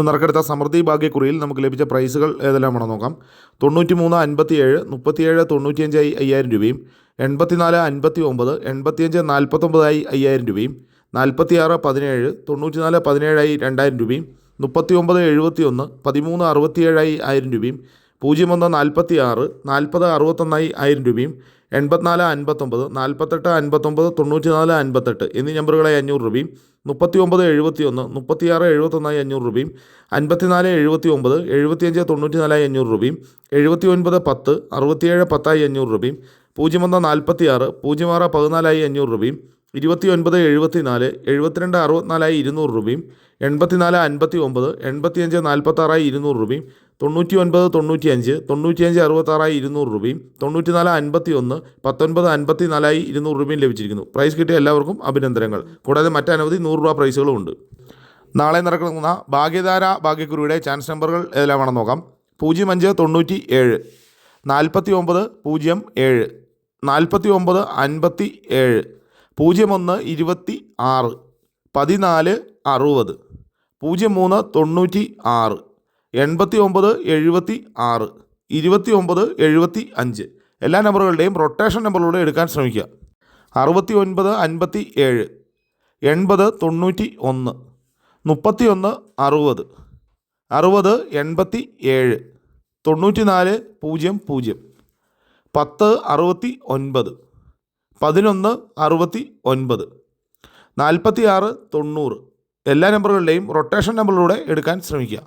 നറുക്കെടുത്ത സമൃദ്ധി ഭാഗ്യക്കുറിയിൽ നമുക്ക് ലഭിച്ച പ്രൈസുകൾ ഏതെല്ലാമാണെന്ന് നോക്കാം. 93 57 37 95 5000 രൂപയും, 84 59 85 49 5000 രൂപയും, 46 17 94 17 2000 രൂപയും, 39 71 13 67 1000 രൂപയും, 01 46 40 61 1000 രൂപയും, 84 59 48 59 94 58 എന്നീ നമ്പറുകളായി 500 രൂപയും, 39 71 36 71 500 രൂപയും, 54 79 75 94 500 രൂപയും, 79 10 67 10 500 രൂപയും, 01 46 06 14 500 രൂപയും, 29 74 72 64 200 രൂപയും, 84 59 85 46 200 രൂപയും, 99 95 95 66 200 രൂപയും, 94 51 19 54 200 രൂപയും ലഭിച്ചിരിക്കുന്നു. പ്രൈസ് കിട്ടിയ എല്ലാവർക്കും അഭിനന്ദനങ്ങൾ. കൂടാതെ മറ്റനവധി 100 രൂപ പ്രൈസുകളും ഉണ്ട്. നാളെ നടക്കുന്ന ഭാഗ്യധാര ഭാഗ്യക്കുറിയുടെ ചാൻസ് നമ്പറുകൾ ഏതെല്ലാമാണെന്ന് നോക്കാം. 05 97 49 07 49 57 01 26 14 60 03 96 89 76 29 75 എല്ലാ നമ്പറുകളുടെയും റൊട്ടേഷൻ നമ്പറിലൂടെ എടുക്കാൻ ശ്രമിക്കുക. 69 57 80 91 31 60 60 87 94 00 10 69 11 69 46 90 എല്ലാ നമ്പറുകളുടെയും റൊട്ടേഷൻ നമ്പറിലൂടെ എടുക്കാൻ ശ്രമിക്കുക.